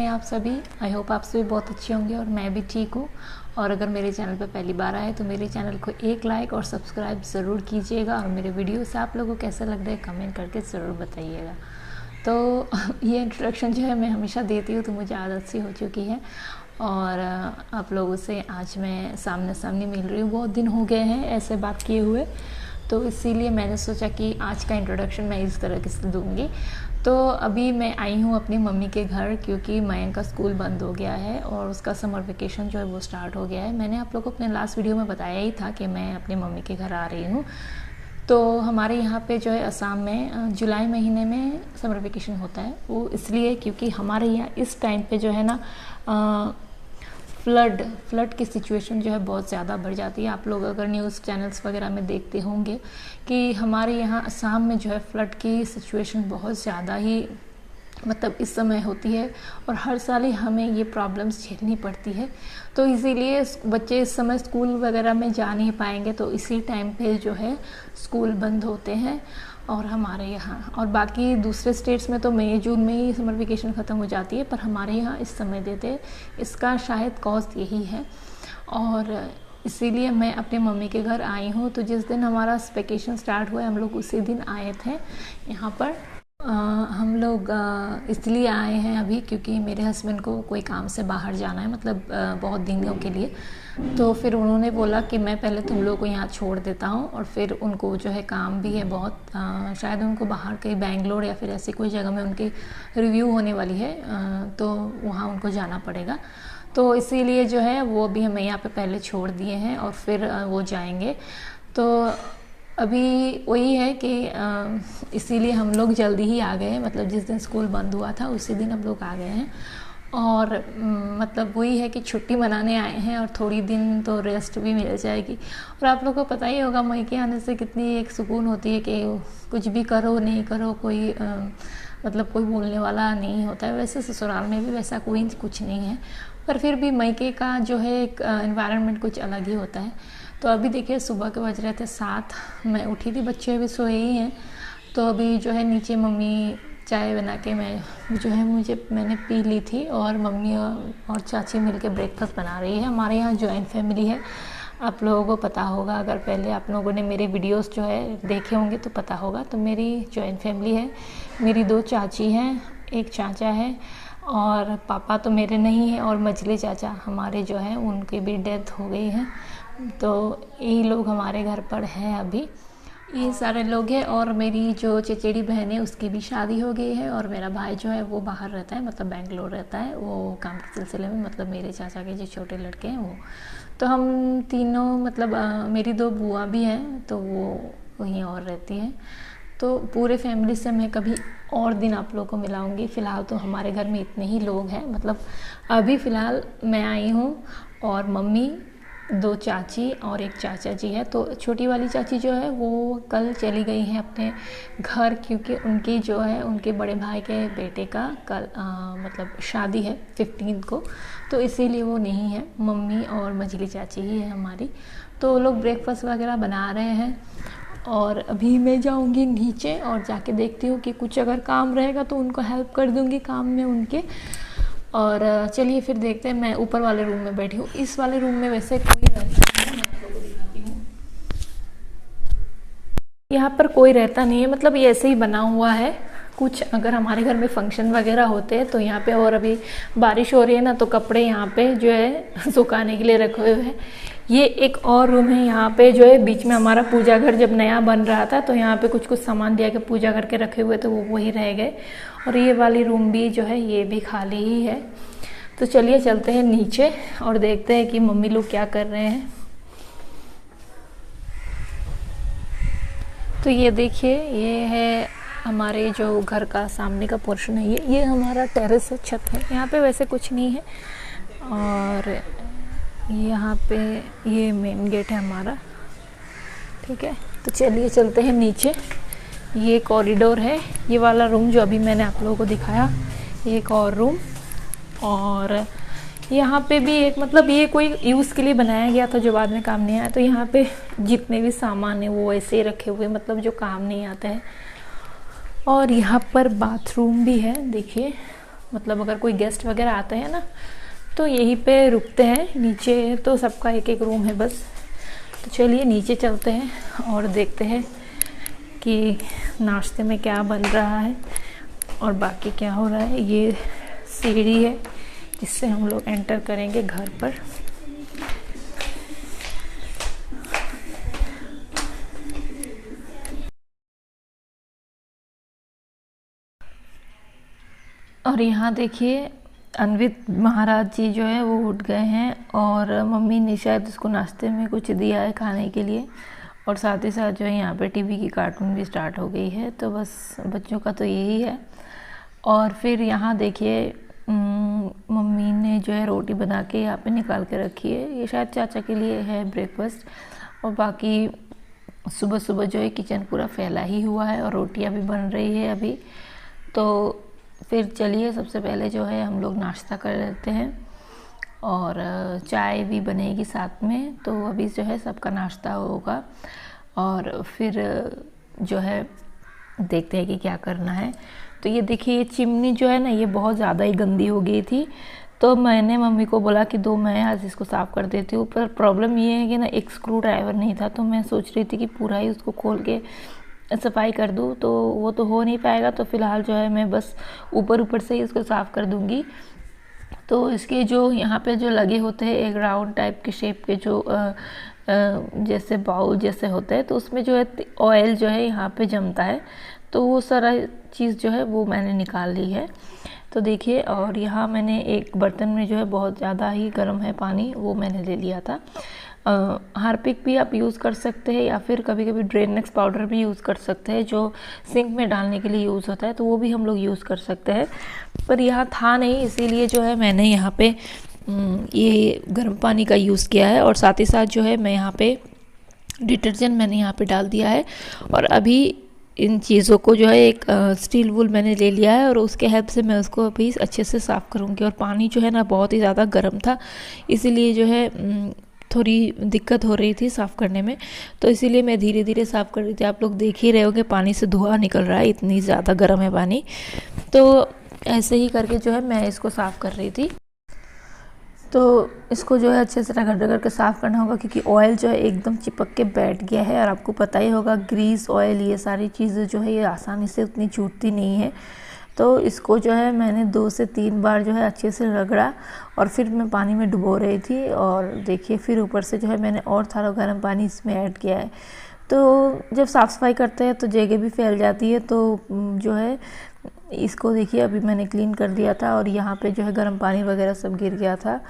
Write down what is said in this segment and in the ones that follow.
आप सभी। I hope आप सभी बहुत अच्छे होंगे और मैं भी ठीक हूँ। और अगर मेरे चैनल पर पहली बार आए तो मेरे चैनल को एक लाइक और सब्सक्राइब ज़रूर कीजिएगा और मेरे वीडियो से आप लोगों को कैसा लग रहा है कमेंट करके ज़रूर बताइएगा। तो ये इंट्रोडक्शन जो है मैं हमेशा देती हूँ तो मुझे आदत सी हो चुकी है और आप लोगों से आज मैं सामने सामने मिल रही हूँ। बहुत दिन हो गए हैं ऐसे बात किए हुए, तो इसीलिए मैंने सोचा कि आज का इंट्रोडक्शन मैं इस तरह से दूँगी। तो अभी मैं आई हूँ अपनी मम्मी के घर क्योंकि मयंक का स्कूल बंद हो गया है और उसका समर वेकेशन जो है वो स्टार्ट हो गया है। मैंने आप लोगों को अपने लास्ट वीडियो में बताया ही था कि मैं अपनी मम्मी के घर आ रही हूँ। तो हमारे यहाँ पे जो है असम में जुलाई महीने में समर वेकेशन होता है। वो इसलिए क्योंकि हमारे यहाँ इस टाइम पे जो है ना फ्लड की सिचुएशन जो है बहुत ज़्यादा बढ़ जाती है। आप लोग अगर न्यूज़ चैनल्स वगैरह में देखते होंगे कि हमारे यहाँ असम में जो है फ्लड की सिचुएशन बहुत ज़्यादा ही मतलब इस समय होती है और हर साल ही हमें ये प्रॉब्लम्स झेलनी पड़ती है। तो इसीलिए बच्चे इस समय स्कूल वगैरह में जा नहीं पाएंगे, तो इसी टाइम पे जो है स्कूल बंद होते हैं। और हमारे यहाँ और बाकी दूसरे स्टेट्स में तो मई जून में ही समर वेकेशन ख़त्म हो जाती है, पर हमारे यहाँ इस समय देते हैं। इसका शायद कॉज यही है और इसीलिए मैं अपने मम्मी के घर आई हूँ। तो जिस दिन हमारा वेकेशन स्टार्ट हुआ हम लोग उसी दिन आए थे यहाँ पर। हम लोग इसलिए आए हैं अभी क्योंकि मेरे हस्बैंड को कोई काम से बाहर जाना है, मतलब बहुत दिनों के लिए। तो फिर उन्होंने बोला कि मैं पहले तुम लोग को यहाँ छोड़ देता हूँ और फिर उनको जो है काम भी है बहुत, शायद उनको बाहर कहीं बेंगलोर या फिर ऐसी कोई जगह में उनकी रिव्यू होने वाली है, तो वहाँ उनको जाना पड़ेगा। तो इसीलिए जो है वो अभी हमें यहाँ पे पहले छोड़ दिए हैं और फिर वो जाएंगे। तो अभी वही है कि इसीलिए हम लोग जल्दी ही आ गए, मतलब जिस दिन स्कूल बंद हुआ था उसी दिन हम लोग आ गए हैं। और मतलब वही है कि छुट्टी मनाने आए हैं और थोड़ी दिन तो रेस्ट भी मिल जाएगी। और आप लोगों को पता ही होगा मई के आने से कितनी एक सुकून होती है कि कुछ भी करो नहीं करो कोई मतलब कोई बोलने वाला नहीं होता है। वैसे ससुराल में भी वैसा कोई कुछ नहीं है, पर फिर भी मई का जो है एक एनवायरनमेंट कुछ अलग ही होता है। तो अभी देखिए सुबह के बज रहे थे 7, मैं उठी थी, बच्चे अभी सोए ही हैं। तो अभी जो है नीचे मम्मी चाय बना के मैंने पी ली थी और मम्मी और चाची मिलके ब्रेकफास्ट बना रही है। हमारे यहाँ जॉइंट फैमिली है, आप लोगों को पता होगा, अगर पहले आप लोगों ने मेरे वीडियोस जो है देखे होंगे तो पता होगा। तो मेरी जॉइंट फैमिली है, मेरी 2 चाची हैं, एक चाचा है और पापा तो मेरे नहीं है और मझले चाचा हमारे जो हैं उनकी भी डेथ हो गई है। तो यही लोग हमारे घर पर हैं अभी, ये सारे लोग हैं। और मेरी जो चचेरी बहन है उसकी भी शादी हो गई है और मेरा भाई जो है वो बाहर रहता है, मतलब बेंगलोर रहता है, वो काम के सिलसिले में, मतलब मेरे चाचा के जो छोटे लड़के हैं वो। तो हम तीनों मतलब मेरी 2 बुआ भी हैं तो वो वहीं और रहती हैं। तो पूरे फैमिली से मैं कभी और दिन आप लोगों को मिलाऊंगी। फ़िलहाल तो हमारे घर में इतने ही लोग हैं, मतलब अभी फ़िलहाल मैं आई हूँ और मम्मी, 2 चाची और एक चाचा जी है। तो छोटी वाली चाची जो है वो कल चली गई हैं अपने घर क्योंकि उनकी जो है उनके बड़े भाई के बेटे का कल मतलब शादी है 15 को, तो इसीलिए वो नहीं है। मम्मी और मझली चाची ही है हमारी। तो वो लोग ब्रेकफास्ट वगैरह बना रहे हैं और अभी मैं जाऊंगी नीचे और जाके देखती हूँ कि कुछ अगर काम रहेगा तो उनको हेल्प कर दूँगी काम में उनके। और चलिए फिर देखते हैं। मैं ऊपर वाले रूम में बैठी हूँ, इस वाले रूम में वैसे कोई रहता नहीं है, मैं आप लोगों को दिखाती हूँ। यहाँ पर कोई रहता नहीं है, मतलब ये ऐसे ही बना हुआ है। कुछ अगर हमारे घर में फंक्शन वगैरह होते हैं तो यहाँ पे, और अभी बारिश हो रही है ना तो कपड़े यहाँ पे जो है सुखाने के लिए रखे हुए हैं। ये एक और रूम है यहाँ पे जो है, बीच में हमारा पूजा घर जब नया बन रहा था तो यहाँ पे कुछ कुछ सामान दिया के पूजा करके रखे हुए थे, वो वही रह गए। और ये वाली रूम भी जो है ये भी खाली ही है। तो चलिए चलते हैं नीचे और देखते हैं कि मम्मी लोग क्या कर रहे हैं। तो ये देखिए, ये है हमारे जो घर का सामने का पोर्शन है, ये हमारा टेरेस है, छत है। यहाँ पे वैसे कुछ नहीं है और यहाँ पे ये मेन गेट है हमारा, ठीक है। तो चलिए चलते हैं नीचे। ये कॉरिडोर है, ये वाला रूम जो अभी मैंने आप लोगों को दिखाया, ये एक और रूम। और यहाँ पे भी एक, मतलब ये कोई यूज़ के लिए बनाया गया था जो बाद में काम नहीं आया। तो यहाँ पे जितने भी सामान है वो ऐसे ही रखे हुए, मतलब जो काम नहीं आता है। और यहाँ पर बाथरूम भी है, देखिए मतलब अगर कोई गेस्ट वगैरह आते हैं ना तो यहीं पे रुकते हैं। नीचे तो सबका एक एक रूम है बस। तो चलिए नीचे चलते हैं और देखते हैं कि नाश्ते में क्या बन रहा है और बाकी क्या हो रहा है। ये सीढ़ी है जिससे हम लोग एंटर करेंगे घर पर। और यहाँ देखिए अन्वित महाराज जी जो है वो उठ गए हैं और मम्मी ने शायद उसको नाश्ते में कुछ दिया है खाने के लिए। और साथ ही साथ जो है यहाँ पे टीवी की कार्टून भी स्टार्ट हो गई है। तो बस बच्चों का तो यही है। और फिर यहाँ देखिए मम्मी ने जो है रोटी बना के यहाँ पे निकाल के रखी है। ये शायद चाचा के लिए है ब्रेकफास्ट। और बाकी सुबह सुबह जो है किचन पूरा फैला ही हुआ है और रोटियाँ भी बन रही है अभी। तो फिर चलिए सबसे पहले जो है हम लोग नाश्ता कर लेते हैं और चाय भी बनेगी साथ में। तो अभी जो है सबका नाश्ता होगा और फिर जो है देखते हैं कि क्या करना है। तो ये देखिए ये चिमनी जो है ना ये बहुत ज़्यादा ही गंदी हो गई थी। तो मैंने मम्मी को बोला कि दो मैं आज इसको साफ़ कर देती हूँ। पर प्रॉब्लम ये है कि ना एक स्क्रू ड्राइवर नहीं था। तो मैं सोच रही थी कि पूरा ही उसको खोल के सफाई कर दूँ, तो वो तो हो नहीं पाएगा। तो फ़िलहाल जो है मैं बस ऊपर ऊपर से ही इसको साफ़ कर दूँगी। तो इसके जो यहाँ पे जो लगे होते हैं एक राउंड टाइप के शेप के जो जैसे बाउल जैसे होते हैं, तो उसमें जो है ऑयल जो है यहाँ पे जमता है। तो वो सारा चीज़ जो है वो मैंने निकाल ली है। तो देखिए और यहाँ मैंने एक बर्तन में जो है बहुत ज़्यादा ही गर्म है पानी, वो मैंने ले लिया था। हार्पिक भी आप यूज़ कर सकते हैं या फिर कभी कभी ड्रेनेक्स पाउडर भी यूज़ कर सकते हैं जो सिंक में डालने के लिए यूज़ होता है। तो वो भी हम लोग यूज़ कर सकते हैं। पर यहाँ था नहीं, इसीलिए जो है मैंने यहाँ पे ये गर्म पानी का यूज़ किया है। और साथ ही साथ जो है मैं यहाँ पे डिटर्जेंट मैंने यहाँ पे डाल दिया है। और अभी इन चीज़ों को जो है एक स्टील वूल मैंने ले लिया है और उसके हेल्प से मैं उसको अभी अच्छे से साफ़ करूँगी। और पानी जो है ना बहुत ही ज़्यादा गर्म था, इसीलिए जो है थोड़ी दिक्कत हो रही थी साफ़ करने में। तो इसीलिए मैं धीरे धीरे साफ़ कर रही थी। आप लोग देख ही रहे होगे पानी से धुआं निकल रहा है, इतनी ज़्यादा गर्म है पानी। तो ऐसे ही करके जो है मैं इसको साफ़ कर रही थी। तो इसको जो है अच्छे से रगड़ रगड़ के साफ़ करना होगा क्योंकि ऑयल जो है एकदम चिपक के बैठ गया है। और आपको पता ही होगा ग्रीस ऑयल ये सारी चीज़ें जो है ये आसानी से उतनी छूटती नहीं है। तो इसको जो है मैंने 2 से 3 बार जो है अच्छे से रगड़ा और फिर मैं पानी में डुबो रही थी। और देखिए फिर ऊपर से जो है मैंने और थोड़ा गर्म पानी इसमें ऐड किया है। तो जब साफ़ सफाई करते हैं तो जगह भी फैल जाती है। तो जो है इसको देखिए अभी मैंने क्लीन कर दिया था और यहाँ पे जो है गर्म पानी वगैरह सब गिर गया था।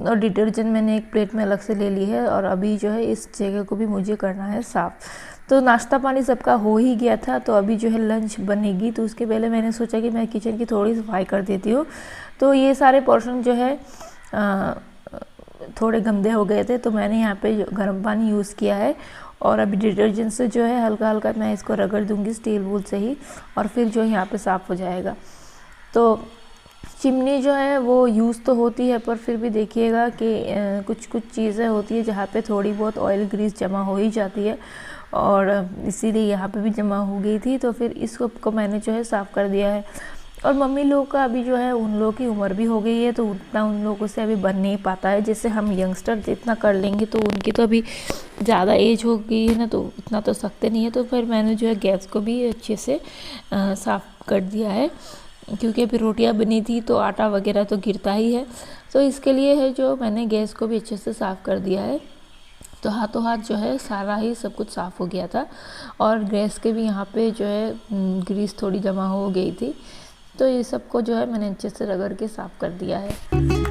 और डिटर्जेंट मैंने एक प्लेट में अलग से ले ली है और अभी जो है इस जगह को भी मुझे करना है साफ़। तो नाश्ता पानी सबका हो ही गया था। तो अभी जो है लंच बनेगी, तो उसके पहले मैंने सोचा कि मैं किचन की थोड़ी सफाई कर देती हूँ। तो ये सारे पोर्शन जो है थोड़े गंदे हो गए थे, तो मैंने यहाँ पे गर्म पानी यूज़ किया है। और अभी डिटर्जेंट से जो है हल्का हल्का मैं इसको रगड़ दूँगी स्टील वूल से ही, और फिर जो है यहाँ पे साफ़ हो जाएगा। तो चिमनी जो है वो यूज़ तो होती है, पर फिर भी देखिएगा कि कुछ कुछ चीज़ें होती है जहाँ पे थोड़ी बहुत ऑयल ग्रीस जमा हो ही जाती है, और इसीलिए यहाँ पे भी जमा हो गई थी। तो फिर इसको को मैंने जो है साफ़ कर दिया है। और मम्मी लोग का अभी जो है उन लोगों की उम्र भी हो गई है, तो उतना उन लोगों से अभी बन नहीं पाता है। जैसे हम यंगस्टर जितना कर लेंगे, तो उनकी तो अभी ज़्यादा एज हो गई है ना, तो उतना तो सकते नहीं है। तो फिर मैंने जो है गैस को भी अच्छे से साफ़ कर दिया है, क्योंकि अभी रोटियां बनी थी तो आटा वगैरह तो गिरता ही है। तो इसके लिए है जो मैंने गैस को भी अच्छे से साफ़ कर दिया है। तो हाथों हाथ जो है सारा ही सब कुछ साफ़ हो गया था। और गैस के भी यहाँ पे जो है ग्रीस थोड़ी जमा हो गई थी। तो ये सबको जो है मैंने अच्छे से रगड़ के साफ़ कर दिया है।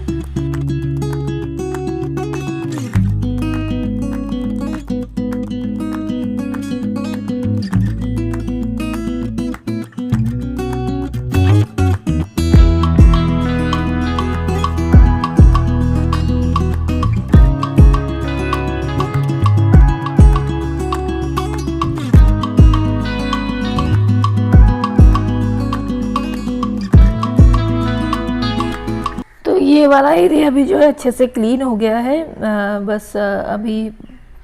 ये वाला एरिया भी जो है अच्छे से क्लीन हो गया है। बस अभी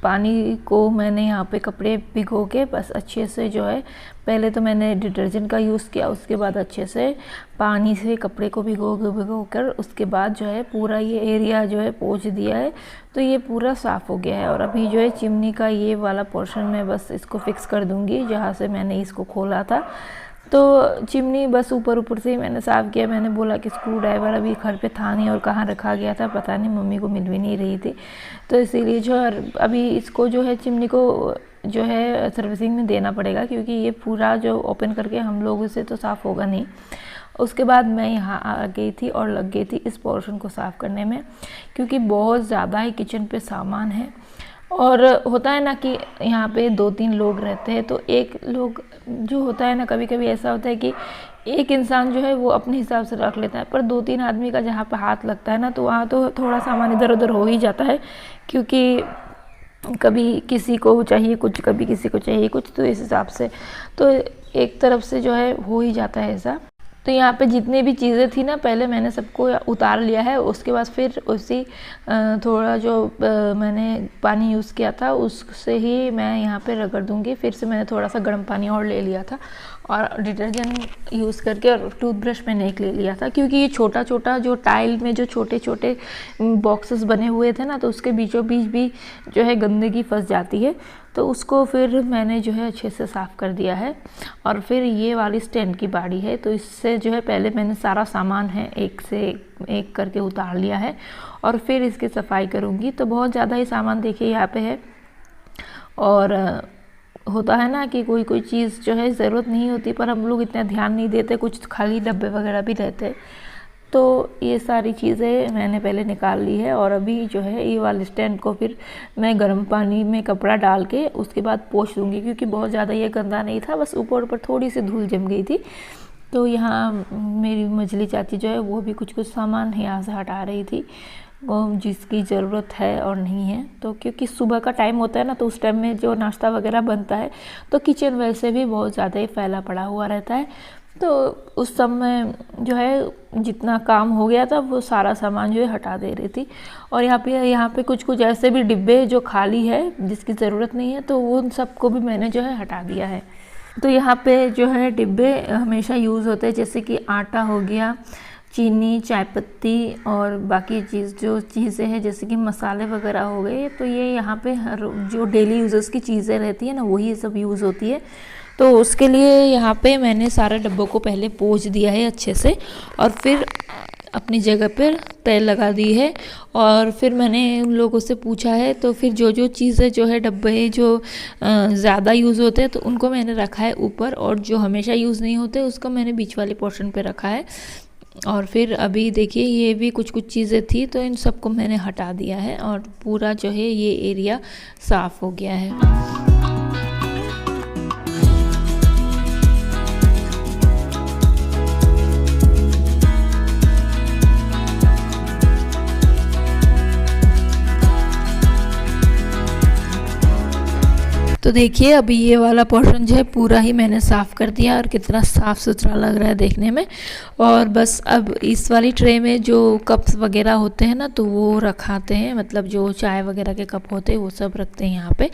पानी को मैंने यहाँ पे कपड़े भिगो के बस अच्छे से जो है, पहले तो मैंने डिटर्जेंट का यूज़ किया, उसके बाद अच्छे से पानी से कपड़े को भिगो कर उसके बाद जो है पूरा ये एरिया जो है पोंछ दिया है। तो ये पूरा साफ़ हो गया है। और अभी जो है चिमनी का ये वाला पोर्शन में बस इसको फिक्स कर दूँगी जहाँ से मैंने इसको खोला था। तो चिमनी बस ऊपर ऊपर से ही मैंने साफ़ किया। मैंने बोला कि स्क्रू ड्राइवर अभी घर पे था नहीं और कहाँ रखा गया था पता नहीं, मम्मी को मिल भी नहीं रही थी। तो इसीलिए जो अभी इसको जो है चिमनी को जो है सर्विसिंग में देना पड़ेगा, क्योंकि ये पूरा जो ओपन करके हम लोग उसे तो साफ़ होगा नहीं। उसके बाद मैं यहाँ आ गई थी और लग गई थी इस पोर्शन को साफ़ करने में, क्योंकि बहुत ज़्यादा ही किचन पे सामान है। और होता है ना कि यहाँ पे 2-3 लोग रहते हैं, तो एक लोग जो होता है ना, कभी कभी ऐसा होता है कि एक इंसान जो है वो अपने हिसाब से रख लेता है, पर 2-3 आदमी का जहाँ पे हाथ लगता है ना, तो वहाँ तो थोड़ा सामान इधर उधर हो ही जाता है। क्योंकि कभी किसी को चाहिए कुछ, कभी किसी को चाहिए कुछ, तो इस हिसाब से तो एक तरफ से जो है हो ही जाता है ऐसा। तो यहाँ पे जितनी भी चीज़ें थी ना, पहले मैंने सबको उतार लिया है। उसके बाद फिर उसी थोड़ा जो मैंने पानी यूज़ किया था उससे ही मैं यहाँ पे रगड़ दूँगी। फिर से मैंने थोड़ा सा गर्म पानी और ले लिया था और डिटर्जेंट यूज़ करके और टूथब्रश मैंने एक ले लिया था, क्योंकि ये छोटा छोटा जो टाइल में जो छोटे छोटे बॉक्सेस बने हुए थे ना, तो उसके बीचों बीच भी जो है गंदगी फंस जाती है। तो उसको फिर मैंने जो है अच्छे से साफ़ कर दिया है। और फिर ये वाली स्टैंड की बाड़ी है, तो इससे जो है पहले मैंने सारा सामान है एक से एक करके उतार लिया है और फिर इसकी सफाई करूँगी। तो बहुत ज़्यादा ही सामान देखिए यहाँ पे है। और होता है ना कि कोई कोई चीज़ जो है ज़रूरत नहीं होती, पर हम लोग इतना ध्यान नहीं देते, कुछ खाली डब्बे वगैरह भी रहते हैं। तो ये सारी चीज़ें मैंने पहले निकाल ली है। और अभी जो है ये वाले स्टैंड को फिर मैं गर्म पानी में कपड़ा डाल के उसके बाद पोंछ दूँगी, क्योंकि बहुत ज़्यादा ये गंदा नहीं था, बस ऊपर ऊपर थोड़ी सी धूल जम गई थी। तो यहाँ मेरी मझली चाची जो है वो भी कुछ कुछ सामान यहाँ से हटा रही थी, वो जिसकी ज़रूरत है और नहीं है। तो क्योंकि सुबह का टाइम होता है ना, तो उस टाइम में जो नाश्ता वगैरह बनता है, तो किचन वैसे भी बहुत ज़्यादा ही फैला पड़ा हुआ रहता है। तो उस समय जो है जितना काम हो गया था वो सारा सामान जो है हटा दे रही थी। और यहाँ पे कुछ कुछ ऐसे भी डिब्बे जो खाली है जिसकी ज़रूरत नहीं है, तो उन सबको भी मैंने जो है हटा दिया है। तो यहाँ पे जो है डिब्बे हमेशा यूज़ होते हैं, जैसे कि आटा हो गया, चीनी, चाय पत्ती और बाकी जो चीज़ें हैं जैसे कि मसाले वगैरह हो गए। तो ये यहाँ पे जो डेली यूज़र्स की चीज़ें रहती है ना, वही सब यूज़ होती है। तो उसके लिए यहाँ पे मैंने सारे डब्बों को पहले पोंछ दिया है अच्छे से और फिर अपनी जगह पर तय लगा दी है। और फिर मैंने उन लोगों से पूछा है, तो फिर जो जो चीज़ें जो है डब्बे जो ज़्यादा यूज़ होते हैं तो उनको मैंने रखा है ऊपर, और जो हमेशा यूज़ नहीं होते उसको मैंने बीच वाले पोर्शन पे रखा है। और फिर अभी देखिए ये भी कुछ कुछ चीज़ें थी, तो इन सबको मैंने हटा दिया है और पूरा जो है ये एरिया साफ़ हो गया है। तो देखिए अभी ये वाला पोर्शन जो है पूरा ही मैंने साफ़ कर दिया और कितना साफ़ सुथरा लग रहा है देखने में। और बस अब इस वाली ट्रे में जो कप्स वगैरह होते हैं ना, तो वो रखाते हैं, मतलब जो चाय वगैरह के कप होते हैं वो सब रखते हैं यहाँ पे।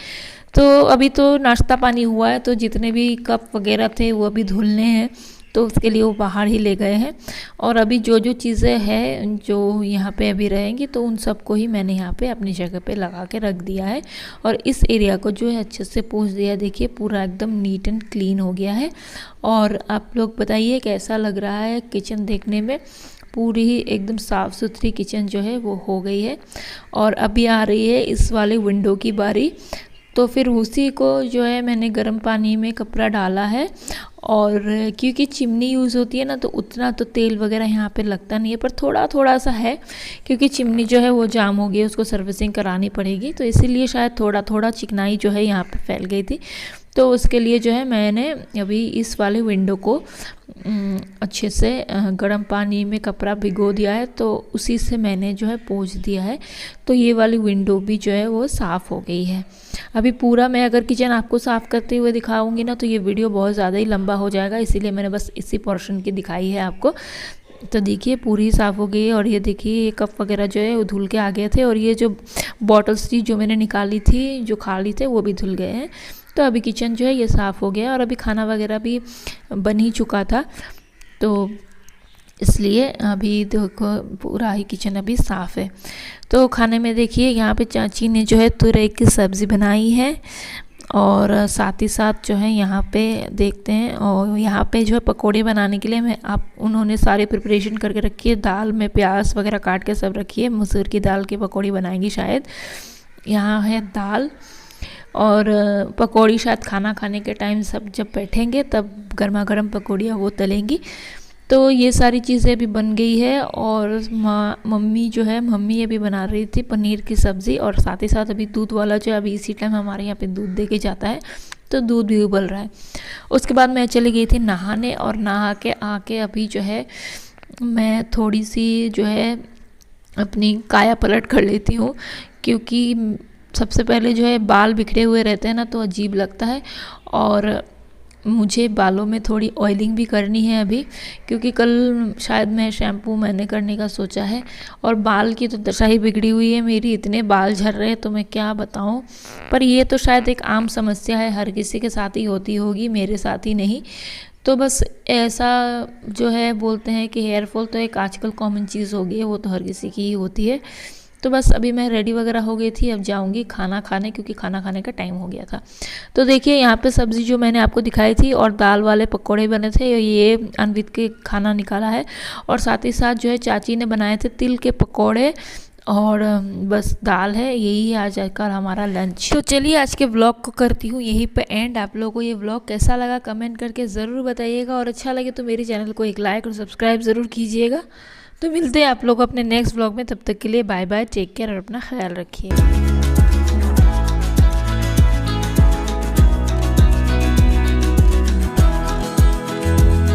तो अभी तो नाश्ता पानी हुआ है, तो जितने भी कप वगैरह थे वो अभी धुलने हैं, तो उसके लिए वो बाहर ही ले गए हैं। और अभी जो जो चीज़ें हैं जो यहाँ पे अभी रहेंगी, तो उन सबको ही मैंने यहाँ पे अपनी जगह पे लगा के रख दिया है। और इस एरिया को जो है अच्छे से पोंछ दिया। देखिए पूरा एकदम नीट एंड क्लीन हो गया है। और आप लोग बताइए कैसा लग रहा है किचन देखने में। पूरी ही एकदम साफ़ सुथरी किचन जो है वो हो गई है। और अभी आ रही है इस वाले विंडो की बारी, तो फिर उसी को जो है मैंने गर्म पानी में कपड़ा डाला है। और क्योंकि चिमनी यूज़ होती है ना, तो उतना तो तेल वगैरह यहाँ पे लगता नहीं है, पर थोड़ा थोड़ा सा है, क्योंकि चिमनी जो है वो जाम हो गई है, उसको सर्विसिंग करानी पड़ेगी, तो इसीलिए शायद थोड़ा थोड़ा चिकनाई जो है यहाँ पे फैल गई थी। तो उसके लिए जो है मैंने अभी इस वाले विंडो को अच्छे से गर्म पानी में कपड़ा भिगो दिया है, तो उसी से मैंने जो है पोंछ दिया है। तो ये वाली विंडो भी जो है वो साफ़ हो गई है। अभी पूरा मैं अगर किचन आपको साफ़ करते हुए दिखाऊंगी ना, तो ये वीडियो बहुत ज़्यादा ही लंबा हो जाएगा, इसीलिए मैंने बस इसी पोर्शन की दिखाई है आपको। तो देखिए पूरी साफ़ हो गई है। और ये देखिए ये कप वगैरह जो है वो धुल के आ गए थे, और ये जो बॉटल्स थी जो मैंने निकाली थी जो खाली थे वो भी धुल गए हैं। तो अभी किचन जो है ये साफ़ हो गया, और अभी खाना वगैरह भी बन ही चुका था, तो इसलिए अभी देखो पूरा ही किचन अभी साफ़ है। तो खाने में देखिए यहाँ पे चाची ने जो है तुरई की सब्ज़ी बनाई है, और साथ ही साथ जो है यहाँ पे देखते हैं, और यहाँ पे जो है पकोड़े बनाने के लिए उन्होंने सारी प्रिपरेशन करके रखी है। दाल में प्याज वगैरह काट के सब रखी है, मसूर की दाल की पकौड़ी बनाएंगी शायद। यहाँ है दाल, और पकौड़ी शायद खाना खाने के टाइम सब जब बैठेंगे तब गर्मा गर्म पकौड़ियाँ वो तलेंगी। तो ये सारी चीज़ें अभी बन गई है, और मम्मी अभी बना रही थी पनीर की सब्ज़ी, और साथ ही साथ अभी दूध वाला जो अभी इसी टाइम हमारे यहाँ पे दूध दे के जाता है, तो दूध भी उबल रहा है। उसके बाद मैं चली गई थी नहाने, और नहा के आके अभी जो है मैं थोड़ी सी जो है अपनी काया पलट कर लेती हूँ, क्योंकि सबसे पहले जो है बाल बिखरे हुए रहते हैं ना तो अजीब लगता है, और मुझे बालों में थोड़ी ऑयलिंग भी करनी है अभी, क्योंकि कल शायद मैंने करने का सोचा है। और बाल की तो दशा ही बिगड़ी हुई है मेरी, इतने बाल झड़ रहे हैं तो मैं क्या बताऊं। पर ये तो शायद एक आम समस्या है, हर किसी के साथ ही होती होगी, मेरे साथ ही नहीं। तो बस ऐसा जो है बोलते हैं कि हेयर फॉल तो एक आजकल कॉमन चीज़ हो गई है, वो तो हर किसी की ही होती है। तो बस अभी मैं रेडी वगैरह हो गई थी, अब जाऊंगी खाना खाने, क्योंकि खाना खाने का टाइम हो गया था। तो देखिए यहाँ पे सब्ज़ी जो मैंने आपको दिखाई थी और दाल वाले पकोड़े बने थे, ये अनवित के खाना निकाला है। और साथ ही साथ जो है चाची ने बनाए थे तिल के पकोड़े, और बस दाल है। यही आज कर हमारा लंच। तो चलिए आज के व्लॉग को करती हूँ यहीं पे एंड। आप लोगों को ये व्लॉग कैसा लगा कमेंट करके ज़रूर बताइएगा, और अच्छा लगे तो मेरे चैनल को एक लाइक और सब्सक्राइब ज़रूर कीजिएगा। तो मिलते हैं आप लोग अपने नेक्स्ट व्लॉग में, तब तक के लिए बाय बाय, टेक केयर और अपना ख्याल रखिए।